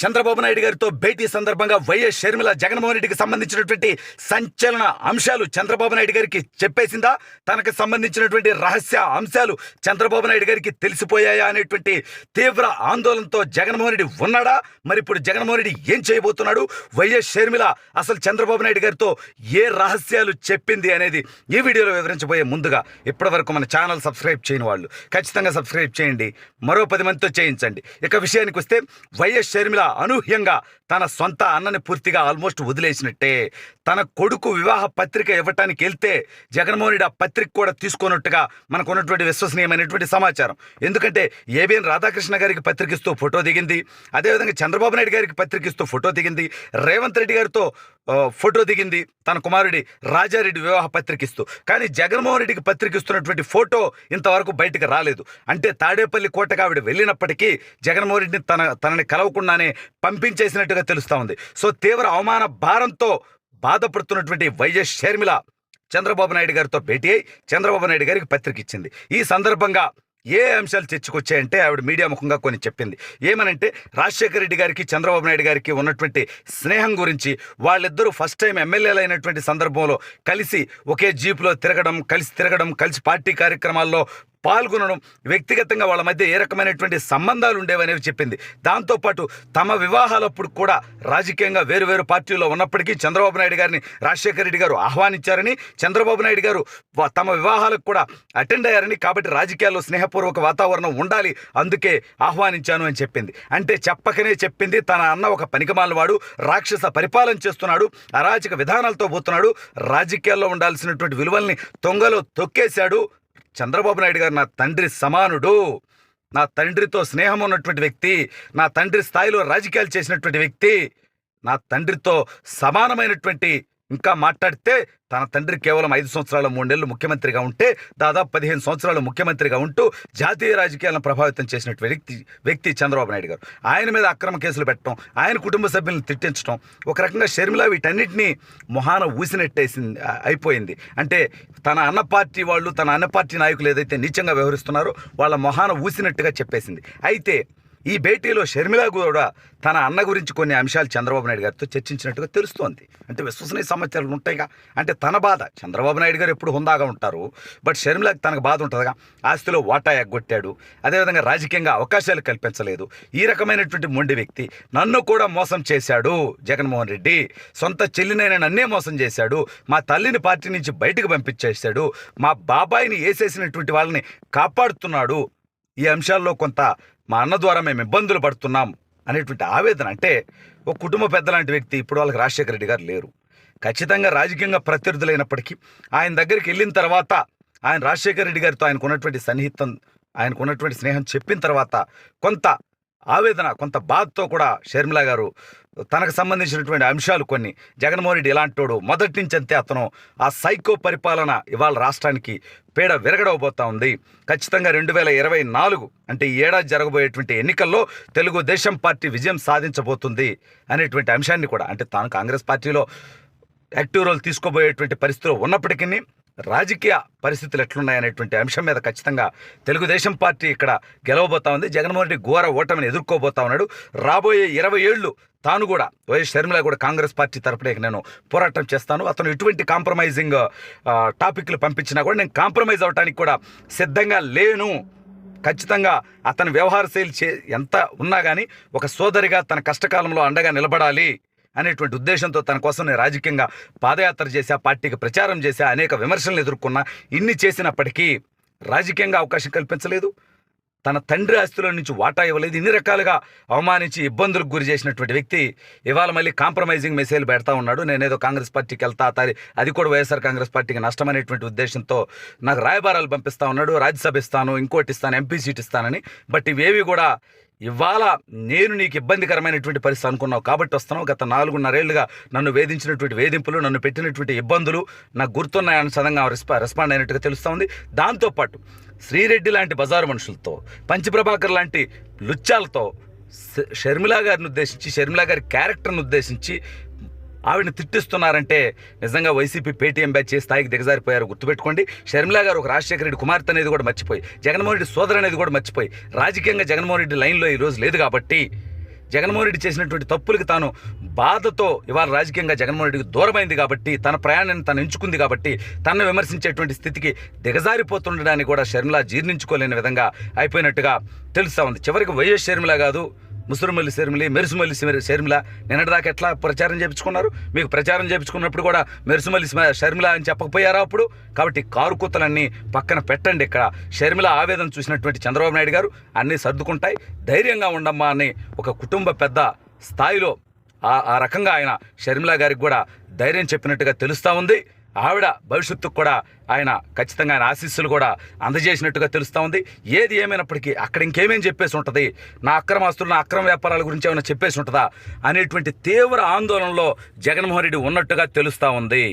చంద్రబాబు నాయుడు గారితో భేటీ సందర్భంగా వైఎస్ షర్మిల జగన్మోహన్ రెడ్డికి సంబంధించినటువంటి సంచలన అంశాలు చంద్రబాబు నాయుడు గారికి చెప్పేసిందా? తనకు సంబంధించినటువంటి రహస్య అంశాలు చంద్రబాబు నాయుడు గారికి తెలిసిపోయాయా అనేటువంటి తీవ్ర ఆందోళనతో జగన్మోహన్ రెడ్డి ఉన్నాడా? మరి ఇప్పుడు జగన్మోహన్ రెడ్డి ఏం చేయబోతున్నాడు? వైఎస్ షర్మిల అసలు చంద్రబాబు నాయుడు గారితో ఏ రహస్యాలు చెప్పింది అనేది ఈ వీడియోలో వివరించబోయే ముందుగా ఇప్పటివరకు మన ఛానల్ సబ్స్క్రైబ్ చేయని వాళ్ళు ఖచ్చితంగా సబ్స్క్రైబ్ చేయండి, మరో 10 మందితో చేయించండి. ఇక విషయానికి వస్తే వైఎస్ షర్మిల అనూహ్యంగా తన సొంత అన్నని పూర్తిగా ఆల్మోస్ట్ వదిలేసినట్టే. తన కొడుకు వివాహ పత్రిక ఇవ్వటానికి వెళ్తే జగన్మోహన్ రెడ్డి ఆ పత్రిక కూడా తీసుకున్నట్టుగా మనకు ఉన్నటువంటి విశ్వసనీయమైనటువంటి సమాచారం. ఎందుకంటే ఏబిఎన్ రాధాకృష్ణ గారికి పత్రికిస్తూ ఫోటో దిగింది, అదేవిధంగా చంద్రబాబు నాయుడు గారికి పత్రికిస్తూ ఫోటో దిగింది, రేవంత్ రెడ్డి గారితో ఫోటో దిగింది తన కుమారుడి రాజారెడ్డి వివాహ పత్రికిస్తూ. కానీ జగన్మోహన్ రెడ్డికి పత్రికిస్తున్నటువంటి ఫోటో ఇంతవరకు బయటకు రాలేదు. అంటే తాడేపల్లి కోటగా ఆవిడ వెళ్ళినప్పటికీ జగన్మోహన్ రెడ్డిని తనని కలవకుండానే పంపించేసినట్టుగా తెలుస్తూ ఉంది. సో తీవ్ర అవమాన భారంతో బాధపడుతున్నటువంటి వైఎస్ షర్మిల చంద్రబాబు నాయుడు గారితో భేటీ అయి చంద్రబాబు నాయుడు గారికి పత్రిక ఇచ్చింది. ఈ సందర్భంగా ఏ అంశాలు చర్చకొచ్చాయంటే ఆవిడ మీడియా ముఖంగా కొన్ని చెప్పింది. ఏమనంటే రాజశేఖర రెడ్డి గారికి చంద్రబాబు నాయుడు గారికి ఉన్నటువంటి స్నేహం గురించి, వాళ్ళిద్దరూ ఫస్ట్ టైం ఎమ్మెల్యేలు అయినటువంటి సందర్భంలో కలిసి ఒకే జీపులో తిరగడం, కలిసి పార్టీ కార్యక్రమాల్లో పాల్గొనడం, వ్యక్తిగతంగా వాళ్ళ మధ్య ఏ రకమైనటువంటి సంబంధాలు ఉండేవనేవి చెప్పింది. దాంతోపాటు తమ వివాహాలప్పుడు కూడా రాజకీయంగా వేరు పార్టీల్లో ఉన్నప్పటికీ చంద్రబాబు నాయుడు గారిని రాజశేఖర రెడ్డి గారు ఆహ్వానించారని, చంద్రబాబు నాయుడు గారు తమ వివాహాలకు కూడా అటెండ్ అయ్యారని, కాబట్టి రాజకీయాల్లో స్నేహపూర్వక వాతావరణం ఉండాలి, అందుకే ఆహ్వానించాను అని చెప్పింది. అంటే చెప్పకనే చెప్పింది. తన అన్న ఒక పనికిమాలినవాడు, రాక్షస పరిపాలన చేస్తున్నాడు, అరాచక విధానాలతో పోతున్నాడు, రాజకీయాల్లో ఉండాల్సినటువంటి విలువల్ని తొంగలో తొక్కేశాడు. చంద్రబాబు నాయుడు గారు నా తండ్రి సమానుడు, నా తండ్రితో స్నేహం ఉన్నటువంటి వ్యక్తి, నా తండ్రి స్థాయిలో రాజకీయాలు చేసినటువంటి వ్యక్తి, నా తండ్రితో సమానమైనటువంటి, ఇంకా మాట్లాడితే తన తండ్రి కేవలం 5 సంవత్సరాలు 3 నెలలు ముఖ్యమంత్రిగా ఉంటే దాదాపు 15 సంవత్సరాలు ముఖ్యమంత్రిగా ఉంటూ జాతీయ రాజకీయాలను ప్రభావితం చేసినటువంటి వ్యక్తి చంద్రబాబు నాయుడు గారు. ఆయన మీద అక్రమ కేసులు పెట్టడం, ఆయన కుటుంబ సభ్యులను తిట్టించడం, ఒక రకంగా షర్మిల వీటన్నిటినీ మొహాన ఊసినట్టేసింది అయిపోయింది. అంటే తన అన్న పార్టీ నాయకులు ఏదైతే నీచంగా వ్యవహరిస్తున్నారో వాళ్ళ మొహాన ఊసినట్టుగా చెప్పేసింది. అయితే ఈ భేటీలో షర్మిల కూడా తన అన్న గురించి కొన్ని అంశాలు చంద్రబాబు నాయుడు గారితో చర్చించినట్టుగా తెలుస్తోంది. అంటే విశ్వసనీయ సమాచారాలు ఉంటాయిగా. అంటే తన బాధ, చంద్రబాబు నాయుడు గారు ఎప్పుడు హుందాగా ఉంటారు, బట్ షర్మిలకి తనకు బాధ ఉంటుందిగా. ఆస్తిలో వాటా ఎగ్గొట్టాడు, అదేవిధంగా రాజకీయంగా అవకాశాలు కల్పించలేదు, ఈ రకమైనటువంటి మొండి వ్యక్తి. నన్ను కూడా మోసం చేశాడు జగన్మోహన్ రెడ్డి, సొంత చెల్లినైనా నన్నే మోసం చేశాడు, మా తల్లిని పార్టీ నుంచి బయటకు పంపించేశాడు, మా బాబాయిని వేసేసినటువంటి వాళ్ళని కాపాడుతున్నాడు, ఈ అంశాల్లో కొంత మా అన్న ద్వారా మేము ఇబ్బందులు పడుతున్నాం అనేటువంటి ఆవేదన. అంటే ఒక కుటుంబ పెద్ద లాంటి వ్యక్తి. ఇప్పుడు వాళ్ళకి రాజశేఖర రెడ్డి గారు లేరు, ఖచ్చితంగా రాజకీయంగా ప్రత్యర్థులైనప్పటికీ ఆయన దగ్గరికి వెళ్ళిన తర్వాత ఆయన రాజశేఖర రెడ్డి గారితో ఆయనకున్నటువంటి సన్నిహితం, ఆయనకున్నటువంటి స్నేహం చెప్పిన తర్వాత కొంత ఆవేదన, కొంత బాధతో కూడా షర్మిల గారు తనకు సంబంధించినటువంటి అంశాలు కొన్ని, జగన్మోహన్ రెడ్డి ఎలాంటోడు, మొదటి నుంచి అంతే అతను, ఆ సైకో పరిపాలన ఇవాళ రాష్ట్రానికి పీడ విరగడవబోతా ఉంది. ఖచ్చితంగా 2024 అంటే ఈ ఏడాది జరగబోయేటువంటి ఎన్నికల్లో తెలుగుదేశం పార్టీ విజయం సాధించబోతుంది అనేటువంటి అంశాన్ని కూడా, అంటే తాను కాంగ్రెస్ పార్టీలో యాక్టివ్ రోల్ తీసుకోబోయేటువంటి పరిస్థితులు ఉన్నప్పటికీ రాజకీయ పరిస్థితులు ఎట్లున్నాయనేటువంటి అంశం మీద ఖచ్చితంగా తెలుగుదేశం పార్టీ ఇక్కడ గెలవబోతా ఉంది. జగన్మోహన్ రెడ్డి ఘోర ఓటమిని ఎదుర్కోబోతా ఉన్నాడు. రాబోయే 20 ఏళ్ళు తాను కూడా, వైఎస్ షర్మిల కూడా కాంగ్రెస్ పార్టీ తరపున నేను పోరాటం చేస్తాను, అతను ఎటువంటి కాంప్రమైజింగ్ టాపిక్లు పంపించినా కూడా నేను కాంప్రమైజ్ అవడానికి కూడా సిద్ధంగా లేను, ఖచ్చితంగా అతని వ్యవహార శైలి ఎంత ఉన్నా కానీ ఒక సోదరిగా తన కష్టకాలంలో అండగా నిలబడాలి అనేటువంటి ఉద్దేశంతో తన కోసం నేను రాజకీయంగా పాదయాత్ర చేశా, పార్టీకి ప్రచారం చేశా, అనేక విమర్శలను ఎదుర్కొన్నా. ఇన్ని చేసినప్పటికీ రాజకీయంగా అవకాశం కల్పించలేదు, తన తండ్రి ఆస్తుల నుంచి వాటా ఇవ్వలేదు, ఇన్ని రకాలుగా అవమానించి ఇబ్బందులకు గురి చేసినటువంటి వ్యక్తి ఇవాళ మళ్ళీ కాంప్రమైజింగ్ మెసేజ్లు పెడతా ఉన్నాడు. నేనేదో కాంగ్రెస్ పార్టీకి వెళ్తా, అది కూడా వైఎస్ఆర్ కాంగ్రెస్ పార్టీకి నష్టమనేటువంటి ఉద్దేశంతో నాకు రాయబారాలు పంపిస్తూ ఉన్నాడు, రాజ్యసభ ఇస్తాను, ఇంకోటి ఇస్తాను, ఎంపీ సీట్ ఇస్తానని. బట్ ఇవేవి కూడా ఇవాళ నేను నీకు ఇబ్బందికరమైనటువంటి పరిస్థితి అనుకున్నావు కాబట్టి వస్తున్నావు. గత 4.5 ఏళ్లుగా నన్ను వేధించినటువంటి వేధింపులు, నన్ను పెట్టినటువంటి ఇబ్బందులు నాకు గుర్తున్నాయని సదంగా రెస్పాండ్ అయినట్టుగా తెలుస్తూ ఉంది. దాంతోపాటు శ్రీరెడ్డి లాంటి బజారు మనుషులతో, పంచప్రభాకర్ లాంటి లుచ్చాలతో షర్మిల గారిని ఉద్దేశించి, షర్మిల గారి క్యారెక్టర్ను ఉద్దేశించి ఆవిడని తిట్టిస్తున్నారంటే నిజంగా వైసీపీ పేటీఎం బ్యాచ్ చేసి స్థాయికి దిగజారిపోయారు. గుర్తుపెట్టుకోండి, షర్మిల గారు ఒక రాజశేఖర రెడ్డి కుమార్తె అనేది కూడా మర్చిపోయి, జగన్మోహన్ రెడ్డి సోదరు అనేది కూడా మర్చిపోయి, రాజకీయంగా జగన్మోహన్ రెడ్డి లైన్లో ఈరోజు లేదు కాబట్టి జగన్మోహన్ రెడ్డి చేసినటువంటి తప్పులకి తాను బాధతో ఇవాళ రాజకీయంగా జగన్మోహన్ రెడ్డికి దూరమైంది కాబట్టి, తన ప్రయాణాన్ని తను ఎంచుకుంది కాబట్టి తనను విమర్శించేటువంటి స్థితికి దిగజారిపోతుండడానికి కూడా షర్మిల జీర్ణించుకోలేని విధంగా అయిపోయినట్టుగా తెలుస్తూ ఉంది. చివరికి వైఎస్ షర్మిల కాదు, ముసురుమల్లి షర్మిలి, మెరుసుమల్లి షర్మిల నిన్నటిదాకా ఎట్లా ప్రచారం చేయించుకున్నారు? మీకు ప్రచారం చేయించుకున్నప్పుడు కూడా మెరుసుమల్లి షర్మిల అని చెప్పకపోయారా అప్పుడు? కాబట్టి కారు కూతలన్నీ పక్కన పెట్టండి. ఇక్కడ షర్మిల ఆవేదన చూసినటువంటి చంద్రబాబు నాయుడు గారు అన్నీ సర్దుకుంటాయి, ధైర్యంగా ఉండమ్మా అని ఒక కుటుంబ పెద్ద స్థాయిలో ఆ రకంగా ఆయన షర్మిల గారికి కూడా ధైర్యం చెప్పినట్టుగా తెలుస్తూ ఉంది. ఆవిడ భవిష్యత్తుకు కూడా ఆయన ఖచ్చితంగా ఆయన ఆశీస్సులు కూడా అందజేసినట్టుగా తెలుస్తూ ఉంది. ఏది ఏమైనప్పటికీ అక్కడ ఇంకేమేమి చెప్పేసి ఉంటుంది, నా అక్రమాస్తులు, నా అక్రమ వ్యాపారాల గురించి ఏమైనా చెప్పేసి ఉంటుందా అనేటువంటి తీవ్ర ఆందోళనలో జగన్మోహన్ రెడ్డి ఉన్నట్టుగా తెలుస్తూ ఉంది.